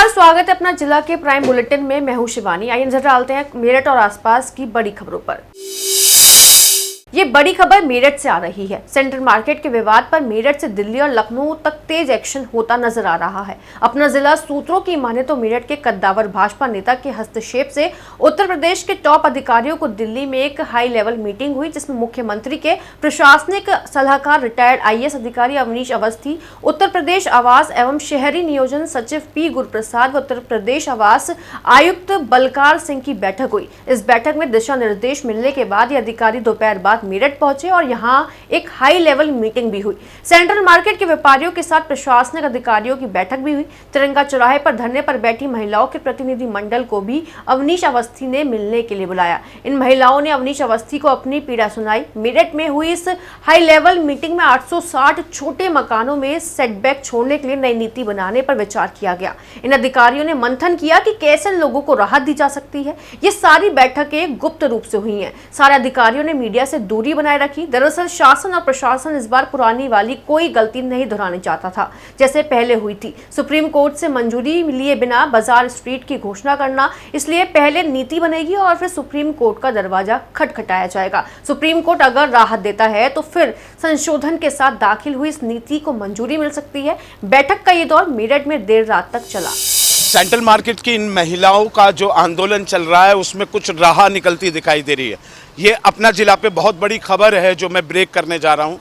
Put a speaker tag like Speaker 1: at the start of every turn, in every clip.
Speaker 1: नमस्कार, स्वागत है अपना जिला के प्राइम बुलेटिन में। मैं हूं शिवानी। आइए नजर डालते हैं मेरठ और आसपास की बड़ी खबरों पर। ये बड़ी खबर मेरठ से आ रही है। सेंट्रल मार्केट के विवाद पर मेरठ से दिल्ली और लखनऊ तक तेज एक्शन होता नजर आ रहा है। अपना जिला सूत्रों की माने तो मेरठ के कद्दावर भाजपा नेता के हस्तक्षेप से उत्तर प्रदेश के टॉप अधिकारियों को दिल्ली में एक हाई लेवल मीटिंग हुई, जिसमें मुख्यमंत्री के प्रशासनिक सलाहकार रिटायर्ड आईएएस अधिकारी अवनीश अवस्थी, उत्तर प्रदेश आवास एवं शहरी नियोजन सचिव पी गुरुप्रसाद व उत्तर प्रदेश आवास आयुक्त बलकार सिंह की बैठक हुई। इस बैठक में दिशा निर्देश मिलने के बाद ये अधिकारी दोपहर बाद मेरठ पहुंचे और यहां एक हाई लेवल मीटिंग भी हुई। सेंट्रल मार्केट के व्यापारियों के साथ प्रशासनिक अधिकारियों की बैठक भी हुई। तिरंगा चौराहे पर धरने पर बैठी महिलाओं के प्रतिनिधि मंडल को भी अवनीश अवस्थी ने मिलने के लिए बुलाया। इन महिलाओं ने अवनीश अवस्थी को अपनी पीड़ा सुनाई। मेरठ में हुई इस हाई लेवल मीटिंग में 860 छोटे मकानों में सेटबैक छोड़ने के लिए नई नीति बनाने पर विचार किया गया। इन अधिकारियों ने मंथन किया कि कैसे लोगों को राहत दी जा सकती है। ये सारी बैठकें गुप्त रूप से हुई हैं। सारे अधिकारियों ने मीडिया से दूरी बनाए रखी। दरअसल शासन और प्रशासन इस बार पुरानी वाली कोई गलती नहीं दोहराना चाहता था, जैसे पहले हुई थी। सुप्रीम कोर्ट से मंजूरी लिए बिना बाजार स्ट्रीट की घोषणा करना, इसलिए पहले नीति बनेगी और फिर सुप्रीम कोर्ट का दरवाजा खटखटाया जाएगा। सुप्रीम कोर्ट अगर राहत देता है तो फिर संशोधन के साथ दाखिल हुई इस नीति को मंजूरी मिल सकती है। बैठक का ये दौर मेरठ में देर रात तक चला।
Speaker 2: सेंट्रल मार्केट की इन महिलाओं का जो आंदोलन चल रहा है उसमें कुछ राह निकलती दिखाई दे रही है। ये अपना जिला पे बहुत बड़ी खबर है जो मैं ब्रेक करने जा रहा हूँ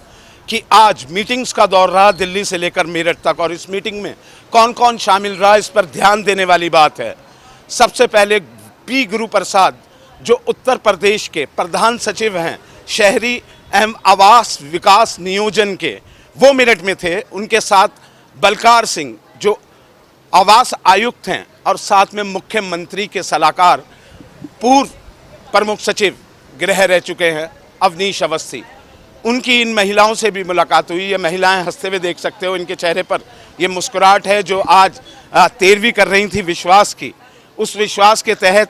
Speaker 2: कि आज मीटिंग्स का दौर रहा दिल्ली से लेकर मेरठ तक, और इस मीटिंग में कौन कौन शामिल रहा इस पर ध्यान देने वाली बात है। सबसे पहले पी गुरुप्रसाद जो उत्तर प्रदेश के प्रधान सचिव हैं शहरी एवं आवास विकास नियोजन के, वो मेरठ में थे। उनके साथ बलकार सिंह जो आवास आयुक्त हैं और साथ में मुख्यमंत्री के सलाहकार पूर्व प्रमुख सचिव गृह रह चुके हैं अवनीश अवस्थी, उनकी इन महिलाओं से भी मुलाकात हुई। ये महिलाएं हंसते हुए देख सकते हो, इनके चेहरे पर ये मुस्कुराहट है जो आज 13वीं कर रही थी विश्वास की। उस विश्वास के तहत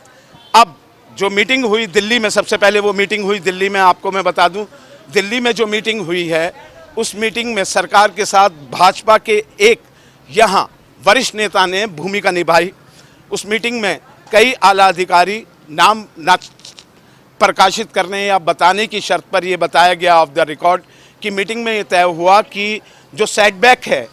Speaker 2: अब जो मीटिंग हुई दिल्ली में, सबसे पहले वो मीटिंग हुई दिल्ली में। आपको मैं बता दूं, दिल्ली में जो मीटिंग हुई है उस मीटिंग में सरकार के साथ भाजपा के एक यहाँ वरिष्ठ नेता ने भूमिका निभाई। उस मीटिंग में कई आला अधिकारी नाम न प्रकाशित करने या बताने की शर्त पर यह बताया गया ऑफ द रिकॉर्ड कि मीटिंग में ये तय हुआ कि जो सेटबैक है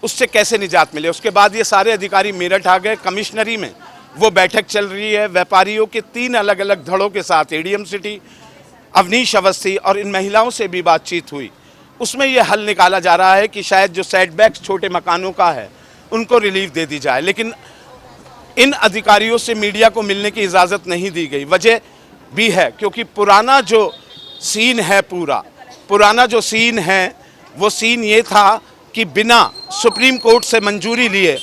Speaker 2: उससे कैसे निजात मिले। उसके बाद ये सारे अधिकारी मेरठ आ गए। कमिश्नरी में वो बैठक चल रही है व्यापारियों के 3 अलग अलग धड़ों के साथ। एडीएम सिटी, अवनीश अवस्थी और इन महिलाओं से भी बातचीत हुई। उसमें ये हल निकाला जा रहा है कि शायद जो सेटबैक छोटे मकानों का है उनको रिलीफ दे दी जाए, लेकिन इन अधिकारियों से मीडिया को मिलने की इजाज़त नहीं दी गई। वजह भी है क्योंकि पुराना जो सीन है वो सीन ये था कि बिना सुप्रीम कोर्ट से मंजूरी लिए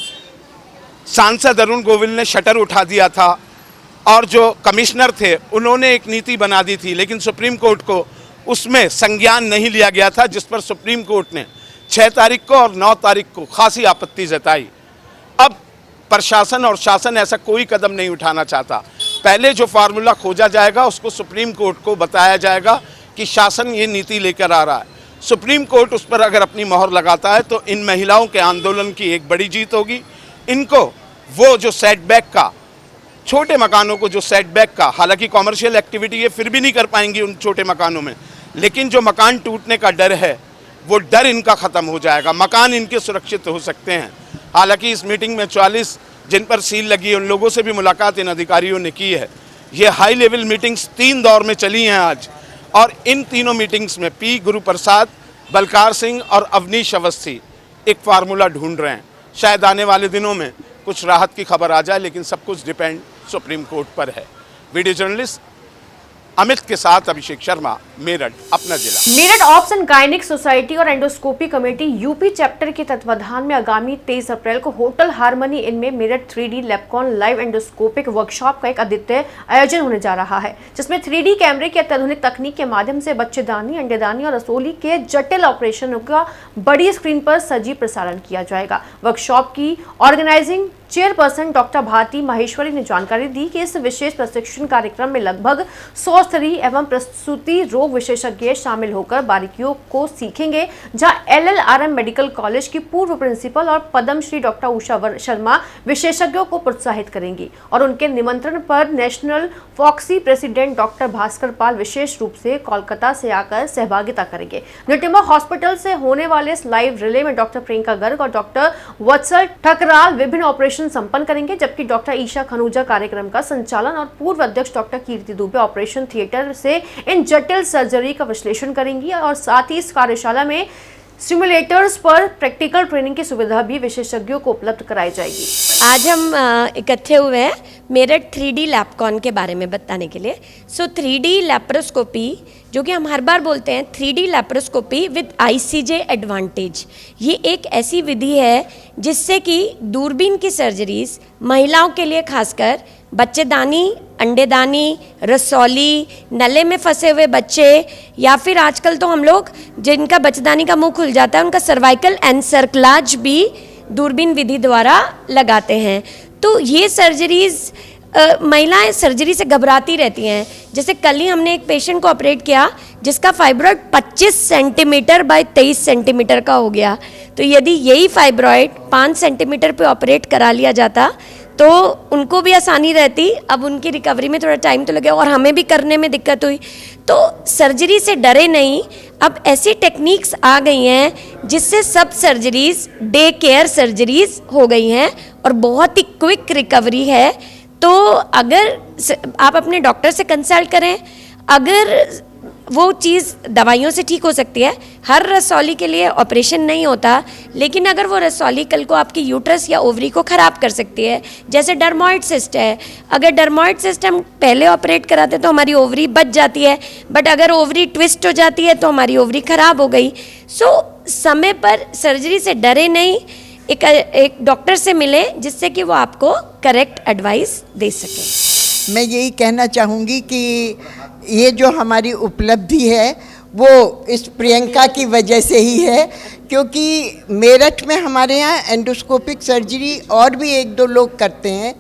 Speaker 2: सांसद अरुण गोविल ने शटर उठा दिया था और जो कमिश्नर थे उन्होंने एक नीति बना दी थी, लेकिन सुप्रीम कोर्ट को उसमें संज्ञान नहीं लिया गया था, जिस पर सुप्रीम कोर्ट ने 6 तारीख को और 9 तारीख को खासी आपत्ति जताई। अब प्रशासन और शासन ऐसा कोई कदम नहीं उठाना चाहता। पहले जो फार्मूला खोजा जाएगा उसको सुप्रीम कोर्ट को बताया जाएगा कि शासन ये नीति लेकर आ रहा है। सुप्रीम कोर्ट उस पर अगर अपनी मोहर लगाता है तो इन महिलाओं के आंदोलन की एक बड़ी जीत होगी। इनको वो जो सेटबैक का, छोटे मकानों को जो सेटबैक का, हालांकि कॉमर्शियल एक्टिविटी ये फिर भी नहीं कर पाएंगी उन छोटे मकानों में, लेकिन जो मकान टूटने का डर है वो डर इनका ख़त्म हो जाएगा। मकान इनके सुरक्षित हो सकते हैं। हालांकि इस मीटिंग में 44 जिन पर सील लगी है उन लोगों से भी मुलाकात इन अधिकारियों ने की है। ये हाई लेवल मीटिंग्स 3 दौर में चली हैं आज, और इन तीनों मीटिंग्स में पी गुरुप्रसाद, बलकार सिंह और अवनीश अवस्थी एक फार्मूला ढूंढ रहे हैं। शायद आने वाले दिनों में कुछ राहत की खबर आ जाए, लेकिन सब कुछ डिपेंड सुप्रीम कोर्ट पर है। वीडियो जर्नलिस्ट अमित के साथ अभिषेक शर्मा, मेरठ अपना जिला।
Speaker 1: Meerut ops and gynaec society और एंडोस्कोपी कमेटी यूपी चैप्टर के तत्वाधान में आगामी 23 अप्रैल को होटल हार्मनी इन में Meerut 3D Lapcon live endoscopic workshop का एक अद्वितीय आयोजन होने जा रहा है, जिसमें 3D कैमरे की अत्याधुनिक तकनीक के माध्यम से बच्चेदानी, अंडेदानी और रसोली के जटिल ऑपरेशनों का बड़ी स्क्रीन पर सजीव प्रसारण किया जाएगा। वर्कशॉप की organising chairperson doctor Bharti Maheshwari ने जानकारी दी कि इस विशेष प्रशिक्षण कार्यक्रम में लगभग 100 स्त्री एवं प्रसूति रोग रोग विशेषज्ञ शामिल होकर बारीकियों को सीखेंगे, जहां LLRM मेडिकल कॉलेज की पूर्व प्रिंसिपल और पद्मश्री डॉक्टर उषा शर्मा विशेषज्ञों को प्रोत्साहित करेंगी और उनके निमंत्रण पर national FOGSI president doctor Bhaskar Pal विशेष रूप से कोलकाता से आकर सहभागिता करेंगे। न्यूटिमा हॉस्पिटल से होने वाले इस लाइव रिले में डॉक्टर प्रियंका गर्ग और डॉक्टर वत्सल ठकराल विभिन्न ऑपरेशन संपन्न करेंगे, जबकि डॉक्टर ईशा खनूजा कार्यक्रम का संचालन और पूर्व अध्यक्ष डॉक्टर कीर्ति दुबे ऑपरेशन थिएटर से इन जटिल सर्जरी का विश्लेषण करेंगी और साथ ही इस कार्यशाला में सिमुलेटर्स पर प्रैक्टिकल ट्रेनिंग की सुविधा भी विशेषज्ञों को उपलब्ध कराई जाएगी।
Speaker 3: आज हम इकट्ठे हुए हैं मेरठ 3D लैपकॉन के बारे में बताने के लिए। 3D लैप्रोस्कोपी, जो कि हम हर बार बोलते हैं 3D laparoscopy with ICJ advantage, ये एक ऐसी विधि है जिससे कि दूरबीन की सर्जरीज महिलाओं के लिए खासकर बच्चेदानी, अंडेदानी, रसौली, नले में फंसे हुए बच्चे, या फिर आजकल तो हम लोग जिनका बच्चेदानी का मुंह खुल जाता है उनका सर्वाइकल एनसर्कलाज भी दूरबीन विधि द्वारा लगाते हैं। तो ये सर्जरीज महिलाएं सर्जरी से घबराती रहती हैं। जैसे कल ही हमने एक पेशेंट को ऑपरेट किया जिसका फाइब्रॉइड 25 सेंटीमीटर बाय 23 सेंटीमीटर का हो गया। तो यदि यही फाइब्रॉइड 5 सेंटीमीटर पे ऑपरेट करा लिया जाता तो उनको भी आसानी रहती। अब उनकी रिकवरी में थोड़ा टाइम तो लगे और हमें भी करने में दिक्कत हुई। तो सर्जरी से डरे नहीं, अब ऐसी टेक्निक्स आ गई हैं जिससे सब सर्जरीज डे केयर सर्जरीज हो गई हैं और बहुत ही क्विक रिकवरी है। तो अगर आप अपने डॉक्टर से कंसल्ट करें, अगर वो चीज़ दवाइयों से ठीक हो सकती है। हर रसौली के लिए ऑपरेशन नहीं होता, लेकिन अगर वो रसौली कल को आपकी यूट्रस या ओवरी को ख़राब कर सकती है। जैसे डर्मोइड सिस्ट है, अगर डर्मोइड सिस्ट हम पहले ऑपरेट कराते तो हमारी ओवरी बच जाती है, बट अगर ओवरी ट्विस्ट हो जाती है तो हमारी ओवरी ख़राब हो गई। समय पर सर्जरी से डरे नहीं, एक डॉक्टर से मिले जिससे कि वो आपको करेक्ट एडवाइस दे सके।
Speaker 4: मैं यही कहना चाहूँगी कि ये जो हमारी उपलब्धि है वो इस प्रियंका की वजह से ही है, क्योंकि मेरठ में हमारे यहाँ एंडोस्कोपिक सर्जरी और भी 1-2 लोग करते हैं,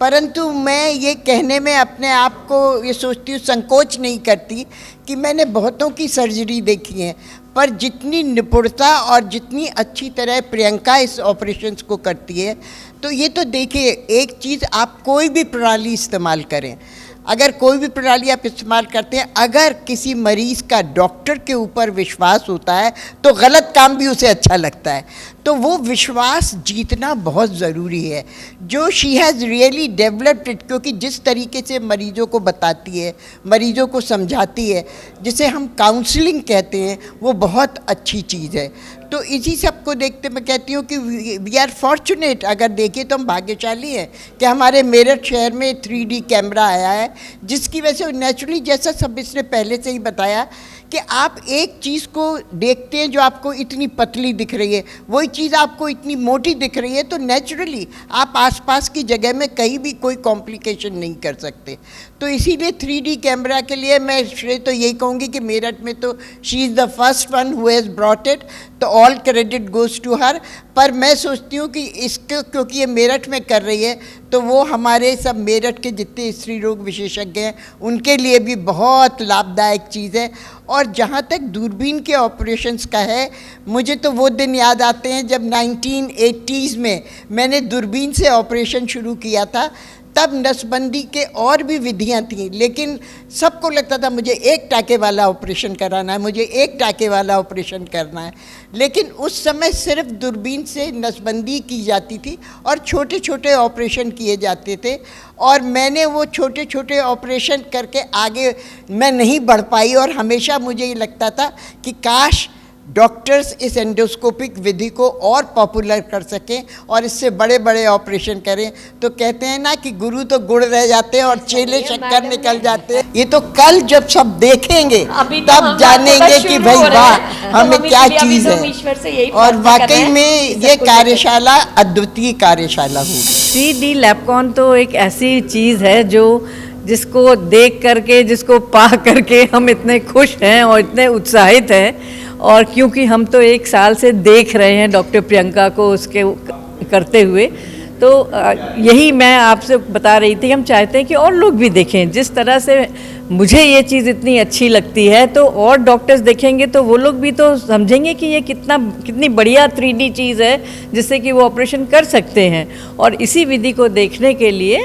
Speaker 4: परंतु मैं ये कहने में अपने आप को ये सोचती हूँ, संकोच नहीं करती कि मैंने बहुतों की सर्जरी देखी है, पर जितनी निपुणता और जितनी अच्छी तरह प्रियंका इस ऑपरेशंस को करती है, तो ये तो देखिए, एक चीज़ आप कोई भी प्रणाली इस्तेमाल करें, अगर कोई भी प्रणाली आप इस्तेमाल करते हैं, अगर किसी मरीज़ का डॉक्टर के ऊपर विश्वास होता है तो गलत काम भी उसे अच्छा लगता है। तो वो विश्वास जीतना बहुत ज़रूरी है, जो she has really developed it, क्योंकि जिस तरीके से मरीज़ों को बताती है, मरीज़ों को समझाती है, जिसे हम काउंसलिंग कहते हैं, वो बहुत अच्छी चीज़ है। तो इसी सब को देखते मैं कहती हूँ कि वी आर फॉर्चुनेट, अगर देखें तो हम भाग्यशाली हैं कि हमारे मेरठ शहर में 3D कैमरा आया है, जिसकी वजह से नेचुरली, जैसा सब इसने पहले से ही बताया, कि आप एक चीज़ को देखते हैं जो आपको इतनी पतली दिख रही है, वही चीज़ आपको इतनी मोटी दिख रही है, तो नेचुरली आप आसपास की जगह में कहीं भी कोई कॉम्प्लिकेशन नहीं कर सकते। तो इसीलिए 3D कैमरा के लिए मैं श्रेय तो यही कहूँगी कि मेरठ में तो she is the first one who has brought it, तो all credit goes to her. पर मैं सोचती हूँ कि इसको, क्योंकि ये मेरठ में कर रही है, तो वो हमारे सब मेरठ के जितने स्त्री रोग विशेषज्ञ हैं उनके लिए भी बहुत लाभदायक चीज़ है। और जहाँ तक दूरबीन के ऑपरेशंस का है, मुझे तो वो दिन याद आते हैं जब 1980s में मैंने दूरबीन से ऑपरेशन शुरू किया था। तब नसबंदी के और भी विधियां थीं, लेकिन सबको लगता था मुझे एक टाँके वाला ऑपरेशन कराना है, मुझे एक टाँके वाला ऑपरेशन करना है। लेकिन उस समय सिर्फ दूरबीन से नसबंदी की जाती थी और छोटे छोटे ऑपरेशन किए जाते थे, और मैंने वो छोटे छोटे ऑपरेशन करके आगे मैं नहीं बढ़ पाई, और हमेशा मुझे ये लगता था कि काश डॉक्टर्स इस एंडोस्कोपिक विधि को और पॉपुलर कर सकें और इससे बड़े बड़े ऑपरेशन करें। तो कहते हैं ना कि गुरु तो गुड़ रह जाते हैं और चेले शक्कर निकल जाते हैं। ये तो कल जब सब देखेंगे तब जानेंगे कि भाई वाह हमें क्या चीज़ है। और वाकई में ये कार्यशाला अद्वितीय कार्यशाला होगी।
Speaker 5: 3D लैपकॉन तो एक ऐसी चीज़ है जो जिसको देख करके, जिसको पा करके हम इतने खुश हैं और इतने उत्साहित हैं। और क्योंकि हम तो 1 साल से देख रहे हैं डॉक्टर प्रियंका को उसके करते हुए, तो यही मैं आपसे बता रही थी, हम चाहते हैं कि और लोग भी देखें। जिस तरह से मुझे ये चीज़ इतनी अच्छी लगती है, तो और डॉक्टर्स देखेंगे तो वो लोग भी तो समझेंगे कि ये कितनी बढ़िया 3D चीज़ है जिससे कि वो ऑपरेशन कर सकते हैं। और इसी विधि को देखने के लिए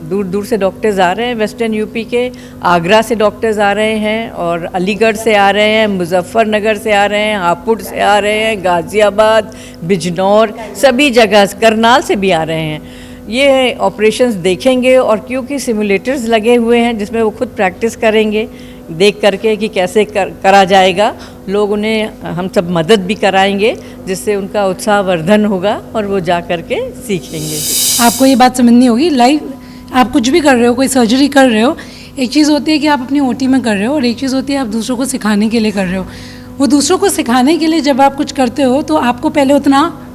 Speaker 5: दूर दूर से डॉक्टर्स आ रहे हैं। वेस्टर्न यूपी के आगरा से डॉक्टर्स आ रहे हैं, और अलीगढ़ से आ रहे हैं, मुजफ्फरनगर से आ रहे हैं, हापुड़ से आ रहे हैं, गाज़ियाबाद, बिजनौर, सभी जगह, करनाल से भी आ रहे हैं। ये ऑपरेशंस देखेंगे, और क्योंकि सिमुलेटर्स लगे हुए हैं जिसमें वो खुद प्रैक्टिस करेंगे देख करके कि कैसे करा जाएगा। लोग उन्हें, हम सब मदद भी कराएंगे जिससे उनका उत्साहवर्धन होगा और वो जा करके सीखेंगे।
Speaker 6: आपको ये बात समझनी होगी, लाइव आप कुछ भी कर रहे हो, कोई सर्जरी कर रहे हो, एक चीज़ होती है कि आप अपनी ओटी में कर रहे हो, और एक चीज़ होती है आप दूसरों को सिखाने के लिए कर रहे हो। वो दूसरों को सिखाने के लिए जब आप कुछ करते हो तो आपको पहले उतना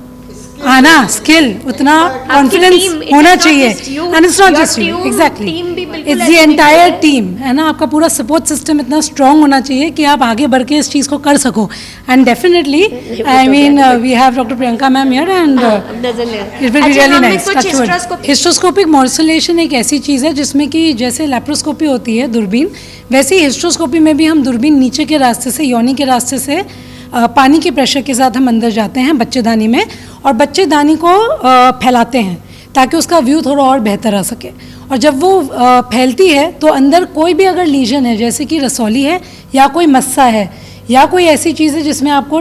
Speaker 6: आना, स्किल, उतना कॉन्फिडेंस होना चाहिए। And it's not just you, exactly, it's the entire team, है ना। आपका पूरा सपोर्ट सिस्टम इतना स्ट्रांग होना चाहिए कि आप आगे बढ़ के इस चीज़ को कर सको। And definitely I mean we have doctor Priyanka ma'am here, and it will be really nice. Hysteroscopic morcellation एक ऐसी चीज़ है जिसमें कि जैसे लैप्रोस्कोपी होती है दूरबीन, वैसे ही हिस्ट्रोस्कोपी में भी हम दूरबीन नीचे के रास्ते से, योनि के रास्ते से पानी के प्रेशर के साथ हम अंदर जाते हैं बच्चेदानी में, और बच्चेदानी को फैलाते हैं ताकि उसका व्यू थोड़ा और बेहतर आ सके। और जब वो फैलती है तो अंदर कोई भी अगर लीजन है, जैसे कि रसौली है या कोई मस्सा है या कोई ऐसी चीज़ है जिसमें आपको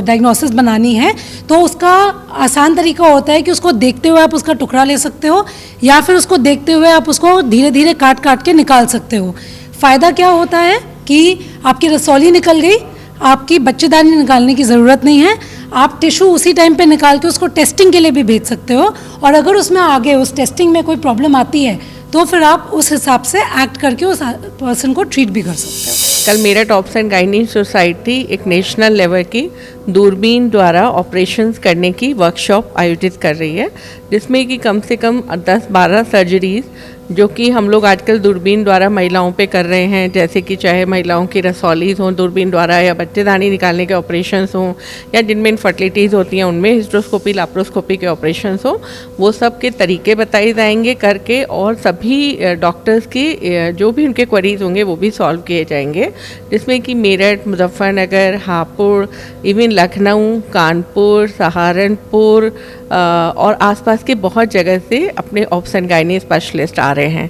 Speaker 6: डायग्नोसिस बनानी है, तो उसका आसान तरीका होता है कि उसको देखते हुए आप उसका टुकड़ा ले सकते हो, या फिर उसको देखते हुए आप उसको धीरे धीरे काट काट के निकाल सकते हो। फ़ायदा क्या होता है कि आपकी रसौली निकल गई, आपकी बच्चेदानी निकालने की ज़रूरत नहीं है, आप टिश्यू उसी टाइम पे निकाल के उसको टेस्टिंग के लिए भी भेज सकते हो, और अगर उसमें आगे उस टेस्टिंग में कोई प्रॉब्लम आती है तो फिर आप उस हिसाब से एक्ट करके उस पर्सन को ट्रीट भी कर सकते हो।
Speaker 7: कल Meerut obs and gynae society एक नेशनल लेवल की दूरबीन द्वारा ऑपरेशंस करने की वर्कशॉप आयोजित कर रही है, जिसमें कि कम से कम 10-12 सर्जरीज़ जो कि हम लोग आजकल दूरबीन द्वारा महिलाओं पे कर रहे हैं, जैसे कि चाहे महिलाओं की रसौलीज़ हों दूरबीन द्वारा, या बच्चेदानी निकालने के ऑपरेशंस हों, या जिनमें इनफर्टिलिटीज़ होती हैं उनमें हिस्ट्रोस्कोपी लैप्रोस्कोपी के ऑपरेशंस हों, वो सब के तरीके बताए जाएंगे करके, और सभी डॉक्टर्स की जो भी उनके क्वेरीज होंगे वो भी सॉल्व किए जाएंगे, जिसमें कि मेरठ, मुजफ्फरनगर, हापुड़, इवन लखनऊ, कानपुर, सहारनपुर और आसपास के बहुत जगह से अपने ऑब्स एंड गायनी स्पेशलिस्ट आ रहे हैं।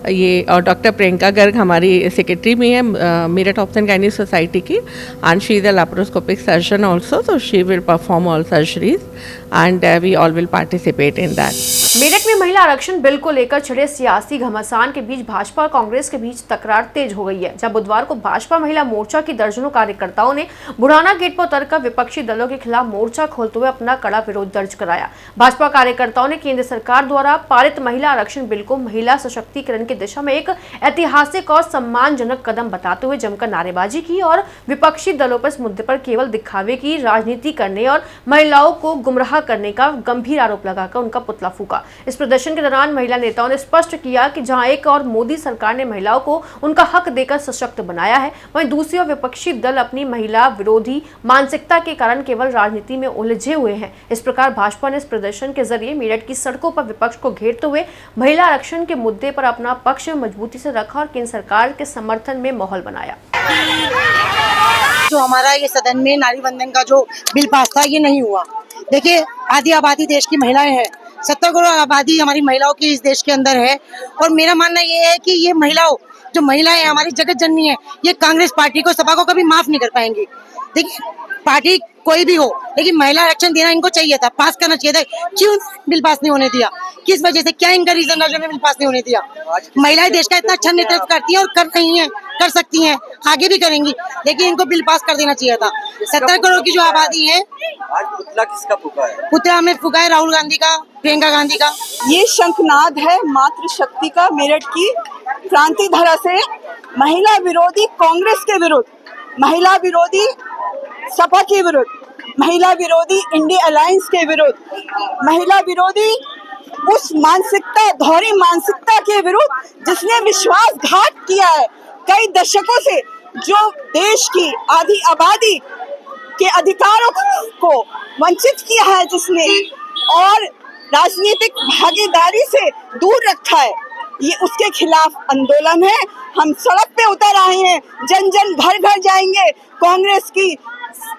Speaker 7: ये और डॉक्टर प्रियंका गर्ग हमारी सेक्रेटरी भी हैं Meerut obs and gynae society की, and she is a laparoscopic surgeon also, so she will perform all surgeries and we all will participate in that.
Speaker 1: Meerut में महिला आरक्षण बिल को लेकर छिड़े सियासी घमासान के बीच भाजपा और कांग्रेस के बीच तकरार तेज हो गई है, जब बुधवार को भाजपा महिला मोर्चा की दर्जनों कार्यकर्ताओं ने बुढ़ाना गेट पर उतरकर विपक्षी दलों के खिलाफ मोर्चा खोलते हुए अपना कड़ा विरोध दर्ज कराया। भाजपा कार्यकर्ताओं ने केंद्र सरकार द्वारा पारित महिला आरक्षण बिल को महिला सशक्तिकरण की दिशा में एक ऐतिहासिक और सम्मानजनक कदम बताते हुए जमकर नारेबाजी की, और विपक्षी दलों पर इस मुद्दे पर केवल दिखावे की राजनीति करने और महिलाओं को गुमराह करने का गंभीर आरोप लगाकर उनका पुतला फूका। इस प्रदर्शन के दौरान महिला नेताओं ने स्पष्ट किया कि जहां एक और मोदी सरकार ने महिलाओं को उनका हक देकर सशक्त बनाया है, वहीं दूसरी ओर विपक्षी दल अपनी महिला विरोधी मानसिकता के कारण केवल राजनीति में उलझे हुए हैं। इस प्रकार भाजपा ने इस प्रदर्शन के जरिए मेरठ की सड़कों पर विपक्ष को घेरते हुए महिला आरक्षण के मुद्दे पर अपना पक्ष मजबूती से रखा और केंद्र सरकार के समर्थन में माहौल बनाया।
Speaker 8: जो हमारा ये सदन में नारी वंदन का जो बिल पास था, ये नहीं हुआ। देखिए, आधी आबादी देश की महिलाएं हैं, 70 करोड़ आबादी हमारी महिलाओं की इस देश के अंदर है, और मेरा मानना ये है कि ये जो महिलाएं हमारी जगत जननी है, ये कांग्रेस पार्टी को, सपा को कभी माफ नहीं कर पाएंगी। देखिए, पार्टी कोई भी हो, लेकिन महिला आरक्षण देना इनको चाहिए था, पास करना चाहिए था। क्यों बिल पास नहीं होने दिया? किस वजह से? क्या इनका रीजन रहा जो बिल पास नहीं होने दिया? महिलाएं देश का इतना अच्छा नेतृत्व करती हैं और कर रही हैं, कर सकती हैं, आगे भी करेंगी, लेकिन इनको बिल पास कर देना चाहिए था। 70 करोड़ की जो आबादी है,
Speaker 9: आज पुतला किसका फूका है?
Speaker 8: पुतला हमने फूका है राहुल गांधी का, प्रियंका गांधी का।
Speaker 10: ये शंखनाद है मातृशक्ति का, मेरठ की क्रांति धरा से महिला विरोधी कांग्रेस के विरुद्ध, महिला विरोधी सपा के विरुद्ध, महिला विरोधी इंडिया अलायंस के विरुद्ध, महिला विरोधी उस मानसिकता, दोहरी मानसिकता के विरुद्ध जिसने विश्वासघात किया है कई दशकों से, जो देश की आधी आबादी के अधिकारों को वंचित किया है जिसने, और राजनीतिक भागीदारी से दूर रखा है। ये उसके खिलाफ आंदोलन है। हम सड़क पे उतर आए हैं, जन जन घर घर जाएंगे कांग्रेस की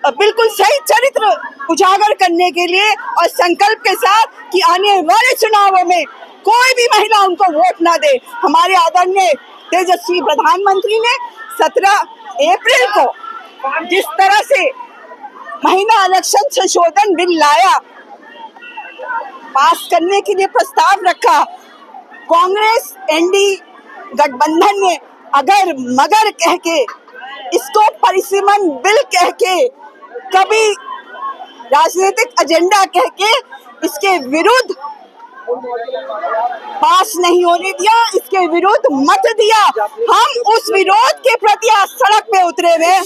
Speaker 10: बिल्कुल सही चरित्र उजागर करने के लिए, और संकल्प के साथ कि आने वाले चुनावों में कोई भी महिला उनको वोट ना दे। हमारे आदरणीय तेजस्वी प्रधानमंत्री ने 17 अप्रैल को जिस तरह से महिला आरक्षण संशोधन बिल लाया, पास करने के लिए प्रस्ताव रखा, कांग्रेस एनडी गठबंधन ने अगर मगर कह के इसको परिसीमन बिल कह के, कभी राजनीतिक एजेंडा कह के इसके विरुद्ध पास नहीं होने दिया, इसके विरुद्ध मत दिया। हम उस विरोध के प्रति आज सड़क पे उतरे हुए।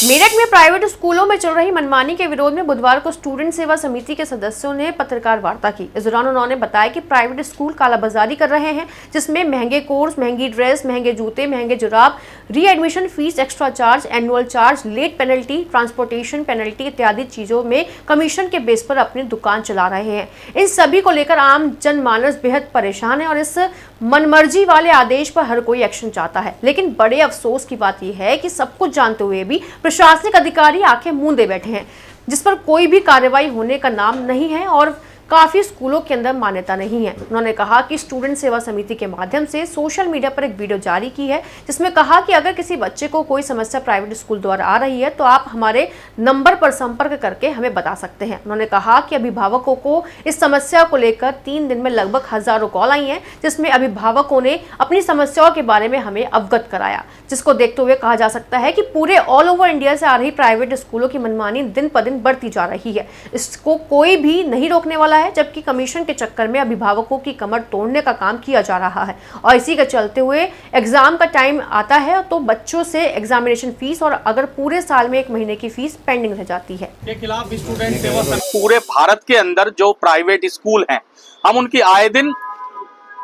Speaker 1: मेरठ में प्राइवेट स्कूलों में चल रही मनमानी के विरोध में बुधवार को स्टूडेंट सेवा समिति के सदस्यों ने पत्रकार वार्ता की। इस दौरान उन्होंने बताया कि प्राइवेट स्कूल कालाबाजारी कर रहे हैं, जिसमें महंगे कोर्स, महंगी ड्रेस, महंगे जूते, महंगे जुराब, readmission fees, extra charge, annual charge, late penalty, transportation penalty इत्यादि चीजों में कमीशन के बेस पर अपनी दुकान चला रहे हैं। इन सभी को लेकर आम जनमानस बेहद परेशान है और इस मनमर्जी वाले आदेश पर हर कोई एक्शन चाहता है। लेकिन बड़े अफसोस की बात यह है कि सब कुछ जानते हुए भी प्रशासनिक अधिकारी आंखें मूंदे बैठे हैं, जिस पर कोई भी कार्रवाई होने का नाम नहीं है और काफी स्कूलों के अंदर मान्यता नहीं है। उन्होंने कहा कि स्टूडेंट सेवा समिति के माध्यम से सोशल मीडिया पर एक वीडियो जारी की है, जिसमें कहा कि अगर किसी बच्चे को कोई समस्या प्राइवेट स्कूल द्वारा आ रही है तो आप हमारे नंबर पर संपर्क करके हमें बता सकते हैं। उन्होंने कहा कि अभिभावकों को इस समस्या को लेकर 3 दिन में लगभग हजारों कॉल आई हैं, जिसमें अभिभावकों ने अपनी समस्याओं के बारे में हमें अवगत कराया, जिसको देखते हुए कहा जा सकता है कि पूरे ऑल ओवर इंडिया से आ रही प्राइवेट स्कूलों की मनमानी दिन पर दिन बढ़ती जा रही है। इसको कोई भी नहीं रोकने वाला है, जबकि कमीशन के चक्कर में अभिभावकों की कमर तोड़ने का काम किया जा रहा है। और इसी के चलते हुए एग्जाम का टाइम आता है तो बच्चों से एग्जामिनेशन फीस और अगर पूरे साल में 1 महीने की फीस पेंडिंग रह जाती है।
Speaker 11: के खिलाफ स्टूडेंट सेवा पूरे भारत के अंदर जो प्राइवेट स्कूल हैं, हम उनकी आए दिन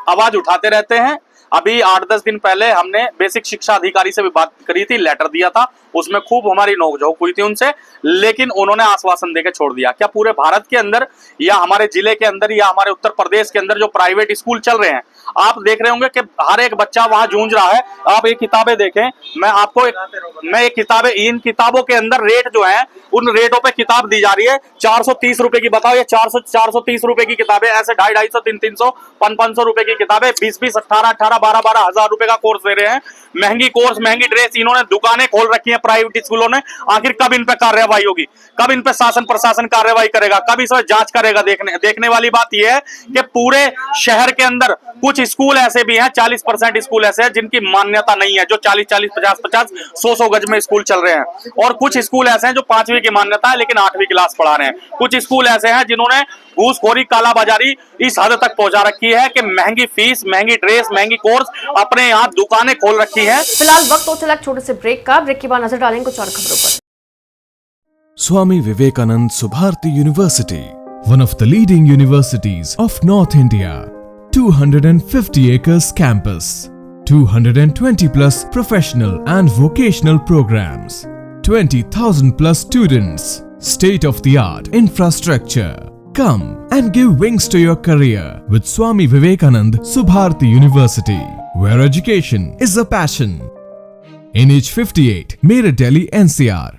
Speaker 11: आवाज उठाते रहते हैं। अभी 8-10 दिन पहले हमने बेसिक शिक्षा अधिकारी से भी बात करी थी, लेटर दिया था, उसमें खूब हमारी नोकझोंक हुई थी उनसे, लेकिन उन्होंने आश्वासन देकर छोड़ दिया। क्या पूरे भारत के अंदर या हमारे जिले के अंदर या हमारे उत्तर प्रदेश के अंदर जो प्राइवेट स्कूल चल रहे हैं, आप देख रहे होंगे कि हर एक बच्चा वहां जूझ रहा है। आप ये किताबें देखें, मैं आपको इन किताबों के अंदर रेट जो है, उन रेटों पे किताब दी जा रही है 430 रुपए की। बताओ, ये 430 रुपए की किताबें, ऐसे 250, 300, 500 रुपए की किताबें, 20, 18, 12 हजार रुपए का कोर्स दे रहे हैं। महंगी कोर्स, महंगी ड्रेस, इन्होंने दुकानें खोल रखी हैं प्राइवेट स्कूलों ने। आखिर कब इन पे कार्रवाई होगी? कब इन पे शासन प्रशासन कार्रवाई करेगा? कब इस जांच करेगा? देखने वाली बात यह है कि पूरे शहर के अंदर कुछ स्कूल ऐसे भी हैं, 40% स्कूल ऐसे हैं जिनकी मान्यता नहीं है, जो 40-40, 50-50, 100-100 गज में स्कूल चल रहे हैं। और कुछ स्कूल ऐसे हैं जो 5वीं की मान्यता है लेकिन 8वीं क्लास पढ़ा रहे हैं। कुछ स्कूल ऐसे हैं जिन्होंने घूसखोरी, कालाबाजारी इस हद तक पहुंचा रखी है कि महंगी फीस, महंगी ड्रेस, महंगी कोर्स, अपने यहाँ दुकानें खोल रखी है।
Speaker 1: फिलहाल वक्त हो चला छोटे से ब्रेक का। ब्रेक के बाद नजर डालेंगे कुछ और खबरों पर।
Speaker 12: Swami Vivekanand Subharti University, one of the leading universities of North India. 250 acres campus, 220 plus professional and vocational programs, 20,000 plus students, state of the art infrastructure. Come and give wings to your career with Swami Vivekanand Subharti University, where education is a passion. NH 58, Meerut, Delhi, NCR.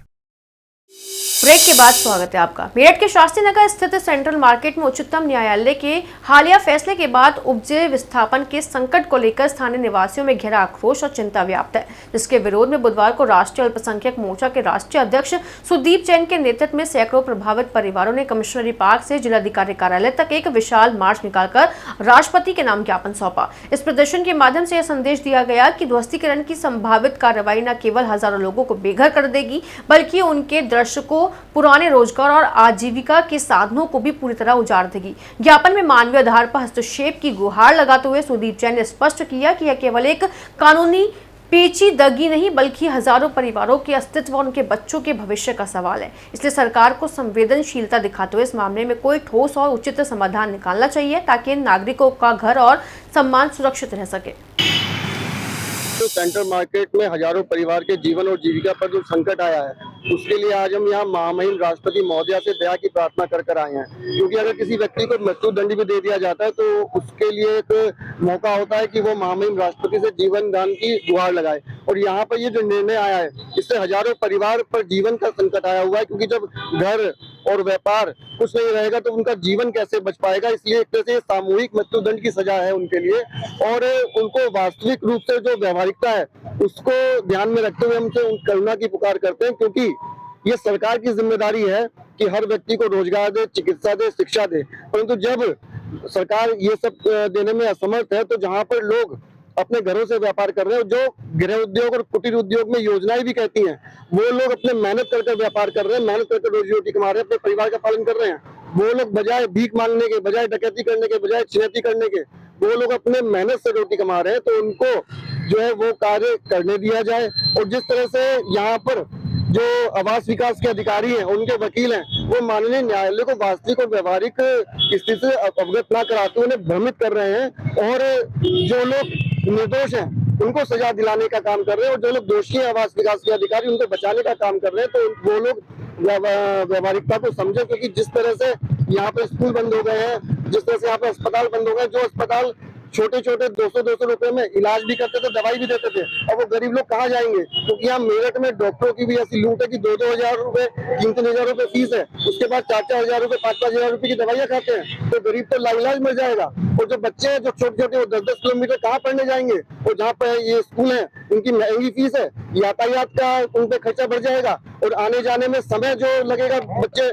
Speaker 1: Break के बाद स्वागत है आपका। मेरठ के शास्त्री नगर स्थित central market में उच्चतम न्यायालय के हालिया फैसले के बाद उपजे विस्थापन के संकट को लेकर स्थानीय निवासियों में गहरा आक्रोश और चिंता व्याप्त है, जिसके विरोध में बुधवार को राष्ट्रीय अल्पसंख्यक मोर्चा के राष्ट्रीय अध्यक्ष सुदीप जैन के नेतृत्व में सैकड़ों प्रभावित परिवारों ने कमिश्नरी पार्क से जिलाधिकारी कार्यालय तक एक विशाल मार्च निकालकर राष्ट्रपति के नाम ज्ञापन सौंपा। इस प्रदर्शन के माध्यम से यह संदेश दिया गया कि ध्वस्तीकरण की संभावित कार्रवाई न केवल हजारों लोगों को बेघर कर देगी, बल्कि उनके दर्शकों, पुराने रोजगार और आजीविका के साधनों को भी पूरी तरह उजाड़ देगी। ज्ञापन में मानवीय आधार पर हस्तक्षेप की गुहार लगाते हुए सुदीप जैन ने स्पष्ट किया कि यह केवल एक कानूनी पेचीदगी नहीं, बल्कि हजारों परिवारों के अस्तित्व और उनके बच्चों के भविष्य का सवाल है। इसलिए सरकार को संवेदनशीलता दिखाते हुए इस मामले में कोई ठोस और उचित समाधान निकालना चाहिए, ताकि नागरिकों का घर और सम्मान सुरक्षित रह सके।
Speaker 13: तो सेंट्रल मार्केट में हजारों परिवार के जीवन और जीविका पर जो संकट आया है, उसके लिए आज हम यहाँ महामहिम राष्ट्रपति महोदया से दया की प्रार्थना कर आए हैं। क्योंकि अगर किसी व्यक्ति को मृत्युदंड भी दे दिया जाता है तो उसके लिए एक मौका होता है कि वो महामहिम राष्ट्रपति से जीवन दान की गुहार लगाए। और यहाँ पर ये जो निर्णय आया है, इससे हजारों परिवार पर जीवन का संकट आया हुआ है, क्योंकि जब घर और व्यापार कुछ नहीं रहेगा तो उनका जीवन कैसे बच पाएगा। इसलिए एक तरह से सामूहिक मृत्युदंड की सजा है उनके लिए, और उनको वास्तविक रूप से जो व्यवहारिकता है उसको ध्यान में रखते हुए हमसे करुणा की पुकार करते हैं। क्योंकि ये सरकार की जिम्मेदारी है कि हर व्यक्ति को रोजगार दे, चिकित्सा दे, शिक्षा दे, परंतु जब सरकार ये सब देने में असमर्थ है तो जहाँ पर लोग अपने घरों से व्यापार कर रहे हैं, जो गृह उद्योग और कुटीर उद्योग में योजनाएं भी कहती हैं, वो लोग अपने मेहनत कर व्यापार कर रहे हैं, मेहनत करके रोजी रोटी कमा रहे हैं, अपने परिवार का पालन कर रहे हैं। वो लोग बजाय भीख मांगने के, बजाय डकैती करने के, बजाय छिनैती करने के, वो लोग अपने मेहनत से रोटी कमा रहे हैं। तो उनको जो है वो कार्य करने दिया जाए। और जिस तरह से यहाँ पर जो आवास विकास के अधिकारी हैं, उनके वकील हैं, वो माननीय न्यायालय को वास्तविक और व्यवहारिक स्थिति से अवगत न कराते हुए उन्हें भ्रमित कर रहे हैं, और जो लोग निर्दोष हैं उनको सजा दिलाने का काम कर रहे हैं, और जो लोग दोषी हैं आवास विकास के अधिकारी उनको बचाने का काम कर रहे हैं। तो वो लोग व्यवहारिकता को समझे, क्योंकि जिस तरह से यहाँ पे स्कूल बंद हो गए हैं, जिस तरह से यहाँ पे अस्पताल बंद हो गए, जो अस्पताल छोटे छोटे 200 रुपए में इलाज भी करते थे, दवाई भी देते थे, अब वो गरीब लोग कहाँ जाएंगे? क्योंकि यहाँ मेरठ में डॉक्टरों की भी ऐसी लूट है कि 2-2 हजार रुपए, 3-3 हजार रुपए फीस है, उसके बाद 4-4 हजार रुपए, 5-5 हजार रुपए की दवाइयाँ खाते हैं। तो गरीब तो लाइलाज मर जाएगा। और जो बच्चे हैं जो छोटे छोटे, वो 10-10 किलोमीटर कहाँ पढ़ने जाएंगे? और जहाँ पे ये स्कूल है उनकी महंगी फीस है, यातायात का उन पे खर्चा बढ़ जाएगा, और आने जाने में समय जो लगेगा, बच्चे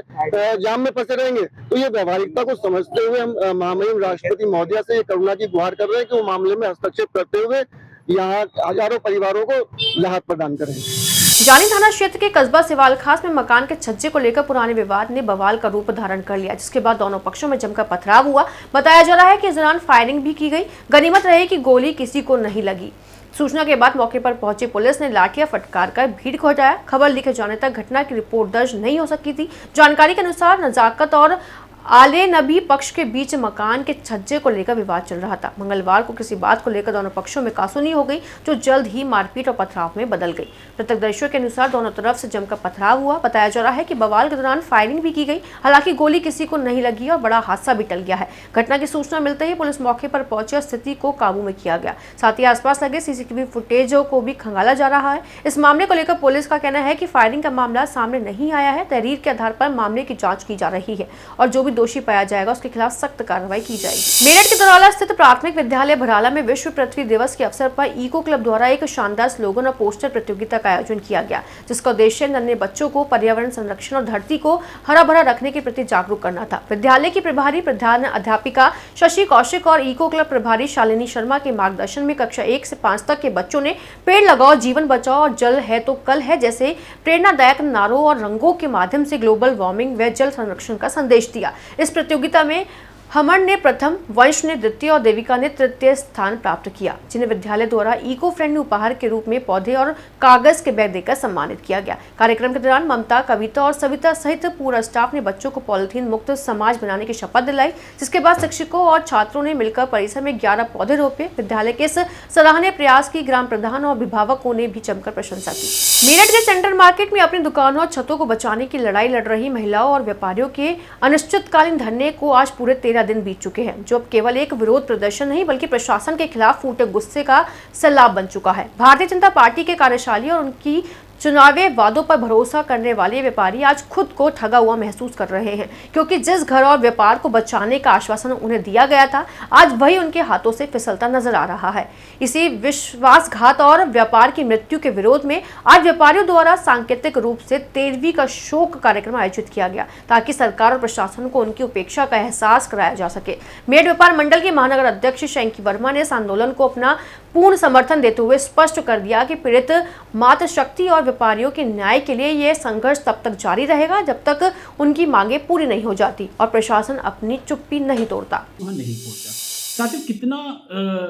Speaker 13: जाम में फंसे रहेंगे। तो ये व्यवहारिकता को समझते हुए हम महामहिम राष्ट्रपति महोदया से करुणा की गुहार कर रहे हैं कि वो मामले में हस्तक्षेप करते हुए यहाँ हजारों परिवारों को राहत प्रदान करें।
Speaker 1: जानी थाना क्षेत्र के कस्बा सिवाल खास में मकान के छज्जे को लेकर पुराने विवाद ने बवाल का रूप धारण कर लिया, जिसके बाद दोनों पक्षों में जमकर पथराव हुआ। बताया जा रहा है कि इस दौरान फायरिंग भी की गई। गनीमत रही कि गोली किसी को नहीं लगी। सूचना के बाद मौके पर पहुंची पुलिस ने लाठियां फटकार कर भीड़ को हटाया। खबर लिखे जाने तक घटना की रिपोर्ट दर्ज नहीं हो सकी थी। जानकारी के अनुसार नजाकत और आले नबी पक्ष के बीच मकान के छज्जे को लेकर विवाद चल रहा था। मंगलवार को किसी बात को लेकर दोनों पक्षों में कासूनी हो गई, जो जल्द ही मारपीट और पथराव में बदल गई। प्रत्यक्षदर्शियों के अनुसार दोनों तरफ से जमकर पथराव हुआ। बताया जा रहा है कि बवाल के दौरान फायरिंग भी की गई, हालांकि गोली किसी को नहीं लगी और बड़ा हादसा भी टल गया है। घटना की सूचना मिलते ही पुलिस मौके पर पहुंची और स्थिति को काबू में किया गया। साथ ही आसपास लगे सीसीटीवी फुटेजों को भी खंगाला जा रहा है। इस मामले को लेकर पुलिस का कहना है कि फायरिंग का मामला सामने नहीं आया है। तहरीर के आधार पर मामले की जाँच की जा रही है और जो भी दोषी पाया जाएगा उसके खिलाफ सख्त कार्रवाई की जाएगी। मेरठ के दरौला स्थित प्राथमिक विद्यालय भराला में विश्व पृथ्वी दिवस के अवसर पर इको क्लब द्वारा एक शानदार स्लोगन और पोस्टर प्रतियोगिता का आयोजन किया गया, जिसका उद्देश्य नन्हे बच्चों को पर्यावरण संरक्षण और धरती को हरा भरा रखने के प्रति जागरूक करना था। विद्यालय की प्रभारी प्रधान अध्यापिका शशि कौशिक और इको क्लब प्रभारी शालिनी शर्मा के मार्गदर्शन में कक्षा 1 से 5 तक के बच्चों ने पेड़ लगाओ, जीवन बचाओ और जल है तो कल है जैसे प्रेरणादायक नारों और रंगों के माध्यम से ग्लोबल वार्मिंग व जल संरक्षण का संदेश दिया। इस प्रतियोगिता में हमर ने प्रथम, वंश ने द्वितीय और देविका ने तृतीय स्थान प्राप्त किया, जिन्हें विद्यालय द्वारा इको फ्रेंडली उपहार के रूप में पौधे और कागज के बैग देकर सम्मानित किया गया। कार्यक्रम के दौरान ममता, कविता और सविता सहित पूरा स्टाफ ने बच्चों को पॉलिथीन मुक्त समाज बनाने की शपथ दिलाई, जिसके बाद शिक्षकों और छात्रों ने मिलकर परिसर में 11 पौधे रोपे। विद्यालय के इस सराहनीय प्रयास की ग्राम प्रधान और अभिभावकों ने भी जमकर प्रशंसा की। मेरठ के सेंट्रल मार्केट में अपनी दुकानों और छतों को बचाने की लड़ाई लड़ रही महिलाओं और व्यापारियों के अनिश्चितकालीन धरने को आज पूरे 13 दिन बीत चुके हैं, जो अब केवल एक विरोध प्रदर्शन नहीं बल्कि प्रशासन के खिलाफ फूटे गुस्से का सैलाब बन चुका है। भारतीय जनता पार्टी के कार्यशाली और उनकी चुनावी वादों पर भरोसा करने वाले व्यापारी आज खुद को ठगा हुआ महसूस कर रहे हैं, क्योंकि जिस घर और व्यापार को बचाने का आश्वासन उन्हें दिया गया था, आज वही उनके हाथों से फिसलता नजर आ रहा है। इसी विश्वासघात और व्यापार की मृत्यु के विरोध में आज व्यापारियों द्वारा सांकेतिक रूप से 13वीं का शोक कार्यक्रम आयोजित किया गया, ताकि सरकार और प्रशासन को उनकी उपेक्षा का एहसास कराया जा सके। मेरठ व्यापार मंडल के महानगर अध्यक्ष शंकी वर्मा ने इस आंदोलन को अपना पूर्ण समर्थन देते हुए स्पष्ट कर दिया कि पीड़ित मातृशक्ति और व्यापारियों के न्याय के लिए यह संघर्ष तब तक जारी रहेगा जब तक उनकी मांगे पूरी नहीं हो जाती और प्रशासन अपनी चुप्पी नहीं तोड़ता।
Speaker 14: नहीं पहुंचा। साथ ही कितना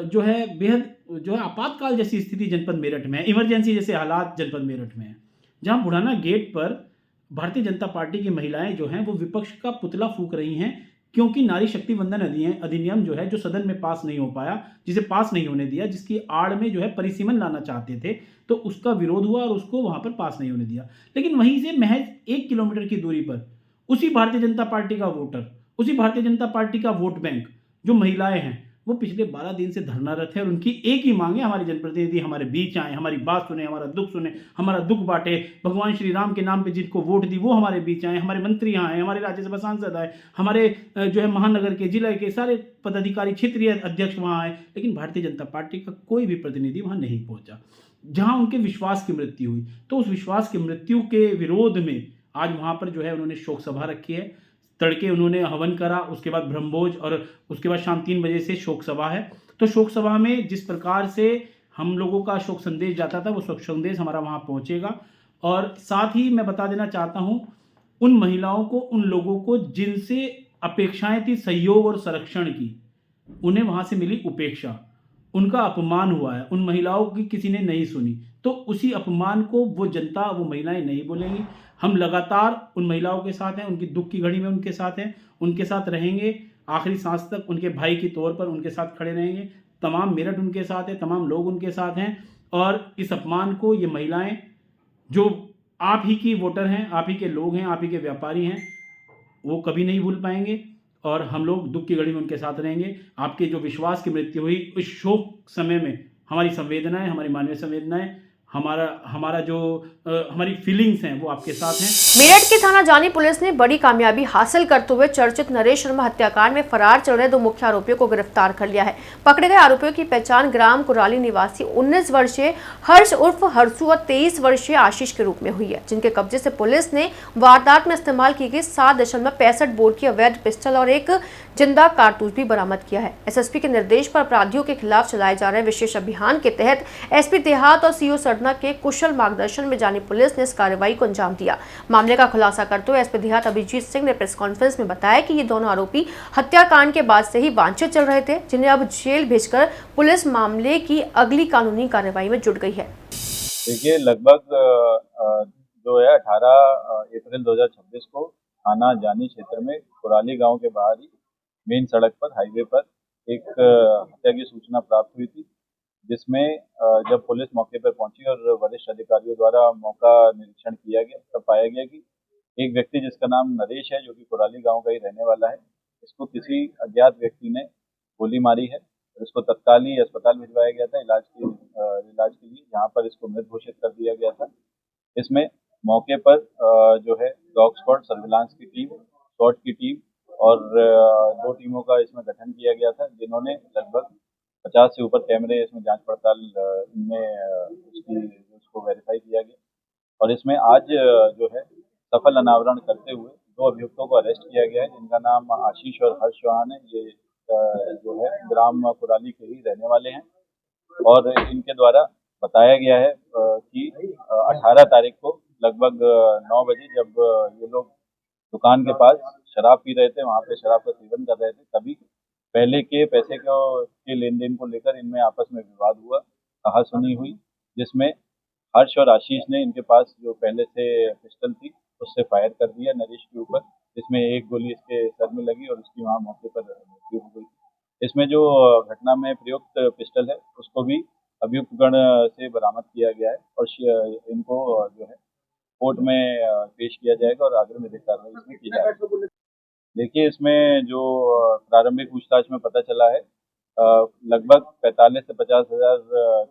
Speaker 14: जो है बेहद जो है आपातकाल जैसी स्थिति जनपद मेरठ में, इमरजेंसी जैसे हालात जनपद मेरठ में है, जहां बुढ़ाना गेट पर भारतीय जनता पार्टी की महिलाएं जो हैं वो विपक्ष का पुतला फूंक रही हैं क्योंकि नारी शक्ति वंदन अधिनियम जो है, जो सदन में पास नहीं हो पाया, जिसे पास नहीं होने दिया, जिसकी आड़ में जो है परिसीमन लाना चाहते थे, तो उसका विरोध हुआ और उसको वहां पर पास नहीं होने दिया। लेकिन वहीं से महज 1 किलोमीटर की दूरी पर उसी भारतीय जनता पार्टी का वोटर, उसी भारतीय जनता पार्टी का वोट बैंक जो महिलाएं हैं, वो पिछले 12 दिन से धरनारत है और उनकी एक ही मांग है, हमारे जनप्रतिनिधि हमारे बीच आए, हमारी बात सुने, हमारा दुख सुने, हमारा दुख बांटे, भगवान श्री राम के नाम पे जिनको वोट दी वो हमारे बीच आए, हमारे मंत्री यहाँ आए, हमारे राज्यसभा सांसद आए, हमारे जो है महानगर के, जिले के सारे पदाधिकारी, क्षेत्रीय अध्यक्ष वहाँ आए, लेकिन भारतीय जनता पार्टी का कोई भी प्रतिनिधि वहाँ नहीं पहुँचा। जहाँ उनके विश्वास की मृत्यु हुई, तो उस विश्वास की मृत्यु के विरोध में आज वहाँ पर जो है उन्होंने शोक सभा रखी है। तड़के उन्होंने हवन करा, उसके बाद ब्रह्मभोज और उसके बाद शाम 3 बजे से शोक सभा है। तो शोक सभा में जिस प्रकार से हम लोगों का शोक संदेश जाता था, वो शोक संदेश हमारा वहाँ पहुँचेगा। और साथ ही मैं बता देना चाहता हूँ उन महिलाओं को, उन लोगों को जिनसे अपेक्षाएं थी सहयोग और संरक्षण की, उन्हें वहाँ से मिली उपेक्षा, उनका अपमान हुआ है, उन महिलाओं की किसी ने नहीं सुनी। तो उसी अपमान को वो जनता, वो महिलाएं नहीं बोलेंगी। हम लगातार उन महिलाओं के साथ हैं, उनकी दुख की घड़ी में उनके साथ हैं, उनके साथ रहेंगे आखिरी सांस तक, उनके भाई के तौर पर उनके साथ खड़े रहेंगे। तमाम मेरठ उनके साथ है, तमाम लोग उनके साथ हैं और इस अपमान को ये महिलाएं जो आप ही की वोटर हैं, आप ही के लोग हैं, आप ही के व्यापारी हैं, वो कभी नहीं भूल पाएंगे और हम लोग दुख की घड़ी में उनके साथ रहेंगे। आपके जो विश्वास की मृत्यु हुई उस शोक समय में हमारी संवेदनाएं, हमारी मानवीय संवेदनाएं, हमारा जो हमारी फीलिंग्स हैं वो आपके साथ हैं।
Speaker 1: मेरठ के थाना जानी पुलिस ने बड़ी कामयाबी हासिल करते हुए चर्चित नरेश शर्मा हत्याकांड में फरार चल रहे 2 मुख्य आरोपियों को गिरफ्तार कर लिया है। पकड़े गए आरोपियों की पहचान ग्राम कुराली निवासी 19 वर्षीय हर्ष उर्फ हर्षू और 23 वर्षीय आशीष के रूप में हुई है, जिनके कब्जे से पुलिस ने वारदात में इस्तेमाल की गई 7.65 बोर की अवैध पिस्टल और एक जिंदा कारतूस भी बरामद किया है। एसएसपी के निर्देश पर अपराधियों के खिलाफ चलाए जा रहे विशेष अभियान के तहत एसपी देहात और सीओ सरना के कुशल मार्गदर्शन में जानी पुलिस ने इस कार्रवाई को अंजाम दिया। मामले का खुलासा करते हुए एसपी देहात अभिजीत सिंह ने प्रेस कॉन्फ्रेंस में बताया कि ये दोनों आरोपी हत्याकांड के बाद से ही वांछित चल रहे थे, जिन्हें अब जेल भेजकर पुलिस मामले की अगली कानूनी कार्रवाई में जुट गई है।
Speaker 15: देखिए, लगभग जो है 18 अप्रैल 2026 को थाना जानी क्षेत्र में कुराली गांव के बाहर ही मेन सड़क पर, हाईवे पर एक हत्या की सूचना प्राप्त हुई थी, जिसमें जब पुलिस मौके पर पहुंची और वरिष्ठ अधिकारियों द्वारा मौका निरीक्षण किया गया, तब पाया गया कि एक व्यक्ति जिसका नाम नरेश है, जो कि कुराली गांव का ही रहने वाला है, इसको किसी अज्ञात व्यक्ति ने गोली मारी है और इसको तत्काल ही अस्पताल भिजवाया गया था इलाज के लिए, जहाँ पर इसको मृत घोषित कर दिया गया था। इसमें मौके पर जो है डॉग स्क्वाड, सर्विलांस की टीम, SWAT की टीम और 2 टीमों का इसमें गठन किया गया था, जिन्होंने लगभग 50 से ऊपर कैमरे इसमें जांच पड़ताल इनमें उसको वेरीफाई किया गया और इसमें आज जो है सफल अनावरण करते हुए 2 अभियुक्तों को अरेस्ट किया गया है, जिनका नाम आशीष और हर्ष चौहान है। ये जो है ग्राम कुराली के ही रहने वाले हैं और इनके द्वारा बताया गया है कि 18 तारीख को लगभग 9 बजे जब ये लोग दुकान के पास शराब पी रहे थे, वहाँ पे शराब का सेवन कर रहे थे, तभी पहले के पैसे के लेन देन को लेकर इनमें आपस में विवाद हुआ, कहासुनी हुई, जिसमें हर्ष और आशीष ने इनके पास जो पहले से पिस्टल थी उससे फायर कर दिया नरेश के ऊपर, जिसमें एक गोली इसके सर में लगी और उसकी वहाँ मौके पर मृत्यु हो गई। इसमें जो घटना में प्रयुक्त पिस्टल है उसको भी अभियुक्त गण से बरामद किया गया है और इनको जो है कोर्ट में पेश किया जाएगा और आगे में कार्रवाई इसमें की जाएगी। देखिए, इसमें जो प्रारंभिक पूछताछ में पता चला है लगभग 45 से 50 हज़ार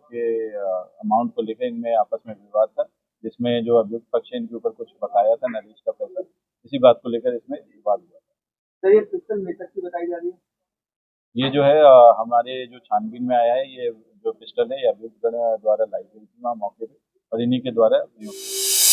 Speaker 15: के अमाउंट को लेकर इनमें आपस में विवाद था, जिसमें जो अभियुक्त पक्ष है इनके ऊपर कुछ बकाया था नरेश का पैसा, इसी बात को लेकर इसमें विवाद हुआ था।
Speaker 13: ये पिस्टल मृतक की बताई जा रही है?
Speaker 15: ये जो है हमारे जो छानबीन में आया है, ये जो पिस्टल है ये अभियुक्त गण द्वारा लाई गई थी वहाँ मौके पे और इन्हीं के द्वारा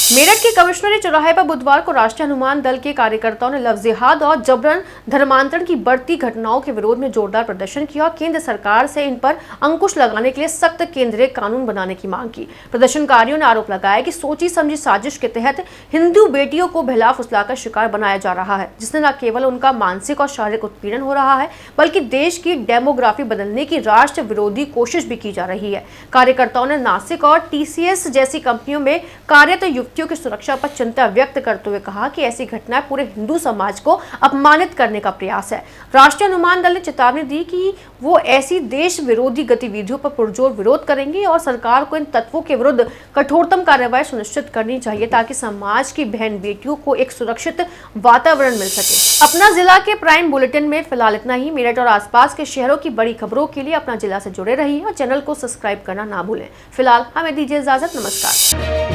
Speaker 1: मेरठ के कमिश्नरी चौराहे पर बुधवार को राष्ट्रीय हनुमान दल के कार्यकर्ताओं ने लव जिहाद और जबरन धर्मांतरण की बढ़ती घटनाओं के विरोध में जोरदार प्रदर्शन किया और केंद्र सरकार से इन पर अंकुश लगाने के लिए सख्त केंद्रीय कानून बनाने की मांग की। प्रदर्शनकारियों ने आरोप लगाया कि सोची समझी साजिश के तहत हिंदू बेटियों को बहला फुसलाकर शिकार बनाया जा रहा है, जिससे न केवल उनका मानसिक और शारीरिक उत्पीड़न हो रहा है, बल्कि देश की डेमोग्राफी बदलने की राष्ट्र विरोधी कोशिश भी की जा रही है। कार्यकर्ताओं ने नासिक और TCS जैसी कंपनियों में कार्यरत युवतियों बेटियों की सुरक्षा पर चिंता व्यक्त करते हुए कहा कि ऐसी घटनाएं पूरे हिंदू समाज को अपमानित करने का प्रयास है। राष्ट्रीय अनुमान दल ने चेतावनी दी कि वो ऐसी देश विरोधी गतिविधियों पर पुरजोर विरोध करेंगे और सरकार को इन तत्वों के विरुद्ध कठोरतम कार्रवाई सुनिश्चित करनी चाहिए ताकि समाज की बहन बेटियों को एक सुरक्षित वातावरण मिल सके। अपना जिला के प्राइम बुलेटिन में फिलहाल इतना ही। मेरठ और आसपास के शहरों की बड़ी खबरों के लिए अपना जिला से जुड़े रहिए और चैनल को सब्सक्राइब करना ना भूलें। फिलहाल हमें दीजिए इजाजत। नमस्कार।